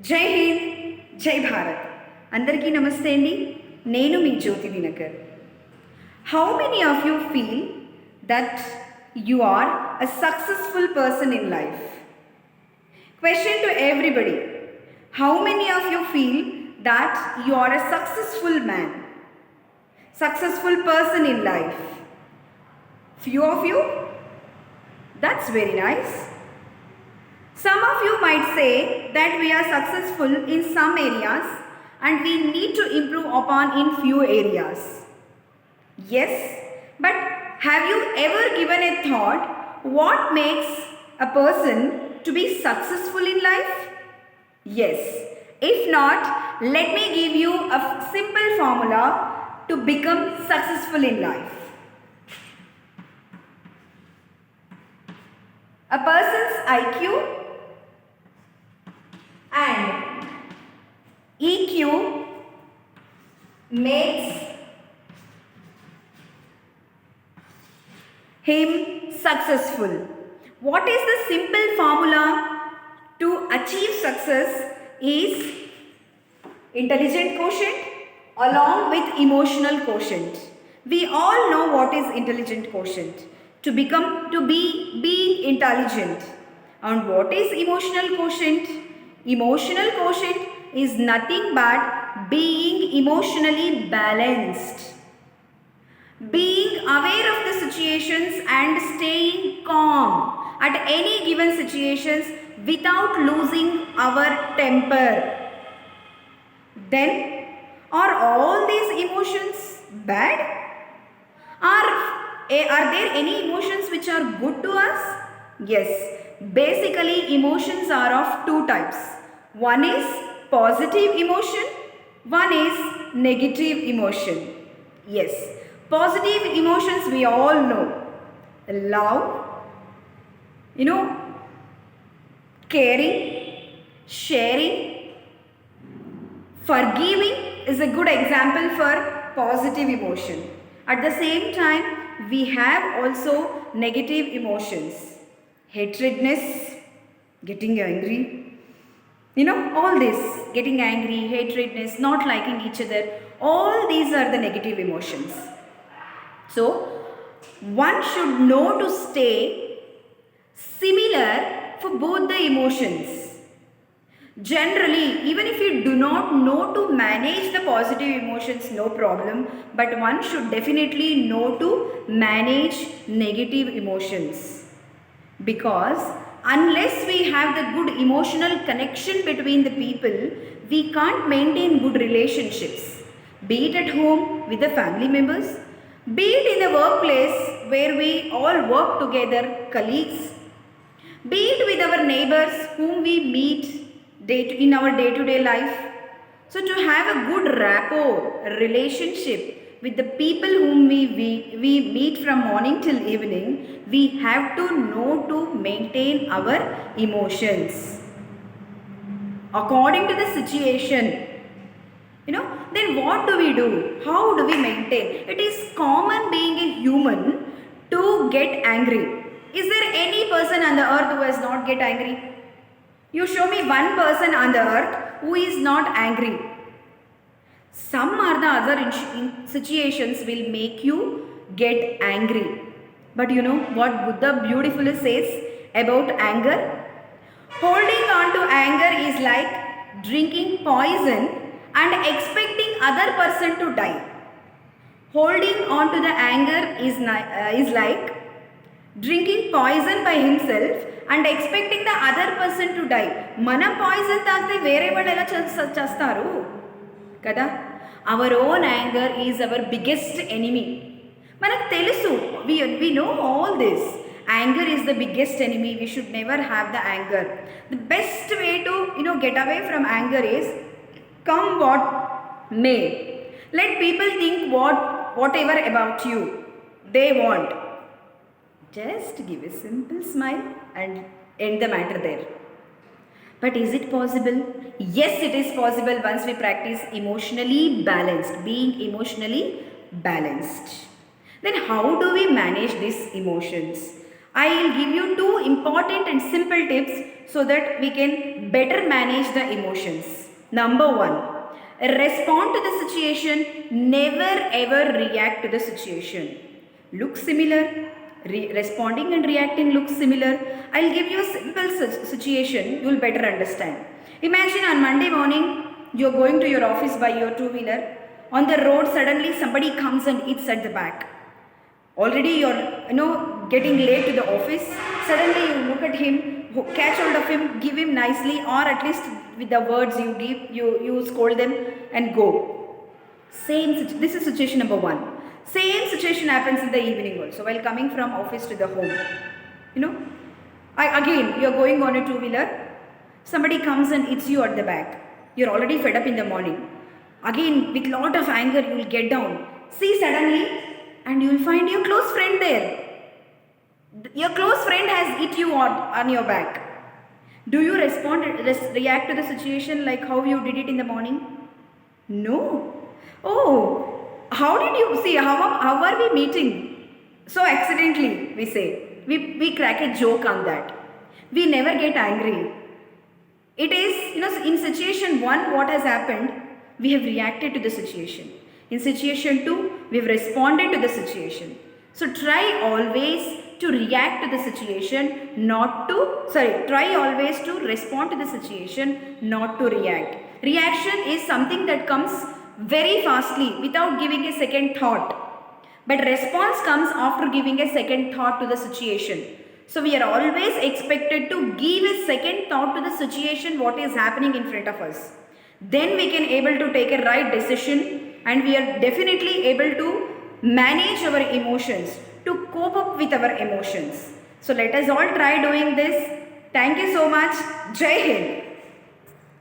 జై హింద్, జై భారత్. అందరికీ నమస్తే అండి. నేను మీ Jyothi Dinakar. How many of you feel that you are a successful person in life? Question to everybody. How many of you feel that you are a successful man, successful person in life? Few of you? That's very nice. Some of you might say that we are successful in some areas and we need to improve upon in few areas. Yes, but have you ever given a thought what makes a person to be successful in life? Yes. If not, let me give you a simple formula to become successful in life. A person's IQ and EQ makes him successful. What is the simple formula to achieve success? Is intelligent quotient along with emotional quotient. We all know what is intelligent quotient. To be being intelligent. And what is emotional quotient? Emotional quotient is nothing but being emotionally balanced. Being aware of the situations and staying calm at any given situations without losing our temper. Then, are all these emotions bad? Are there any emotions which are good to us? Yes. Basically, emotions are of two types. One is positive emotion, one is negative emotion. Yes. Positive emotions we all know. Love, caring, sharing, forgiving is a good example for positive emotion. At the same time, we have also negative emotions. Hatredness, getting angry. All this, getting angry, hatredness, not liking each other, all these are the negative emotions. So, one should know to stay similar for both the emotions. Generally, even if you do not know to manage the positive emotions, no problem, but one should definitely know to manage negative emotions. Because unless we have the good emotional connection between the people, we can't maintain good relationships. Be it at home with the family members, be it in the workplace where we all work together, colleagues, be it with our neighbors whom we meet in our day-to-day life. So to have a good rapport, a relationship with the people whom we meet from morning till evening, we have to know to maintain our emotions according to the situation. Then what do we do? How do we maintain? It is common being a human to get angry. Is there any person on the earth who has not get angry? You show me one person on the earth who is not angry. Some or the other situations will make you get angry. But you know what Buddha beautifully says about anger? Holding on to anger is like drinking poison and expecting other person to die. Holding on to the anger is like drinking poison by himself and expecting the other person to die. Mana poison తాగితే వేరే వాళ్ళు ఎలా చేస్తారు కదా? Our own anger is our biggest enemy. మనకు తెలుసు, we know all this. Anger is the biggest enemy. We should never have the anger. The best way to get away from anger is come what may. Let people think whatever about you they want. Just give a simple smile and end the matter there. But is it possible? Yes, it is possible once we practice emotionally balanced, being emotionally balanced. Then how do we manage these emotions? I'll give you two important and simple tips so that we can better manage the emotions. Number one, respond to the situation, never ever react to the situation. Look similar, responding and reacting look similar. I'll give you a simple situation, you'll better understand. Imagine on Monday morning, you're going to your office by your two-wheeler. On the road, suddenly somebody comes and eats at the back. Already you're getting late to the office. Suddenly you look at him, catch hold of him, give him nicely, or at least with the words you give, you scold them and go. This is situation number one. Same situation happens in the evening also while coming from office to the home. Again, you're going on a two-wheeler. Somebody comes and hits you at the back. You're already fed up in the morning. Again, with lot of anger, you will get down. See suddenly, and you will find your close friend there. Your close friend has hit you on your back. Do you react to the situation like how you did it in the morning? No. Oh, how did you see? How are we meeting? So accidentally, we say. We crack a joke on that. We never get angry. It is, in situation 1, what has happened? We have reacted to the situation. In situation 2, we have responded to the situation. So try always to react to the situation, try always to respond to the situation, not to react. Reaction is something that comes very fastly without giving a second thought. But response comes after giving a second thought to the situation. So we are always expected to give a second thought to the situation, what is happening in front of us. Then we can able to take a right decision, and we are definitely able to manage our emotions, to cope up with our emotions. So let us all try doing this. Thank you so much. Jai Hind.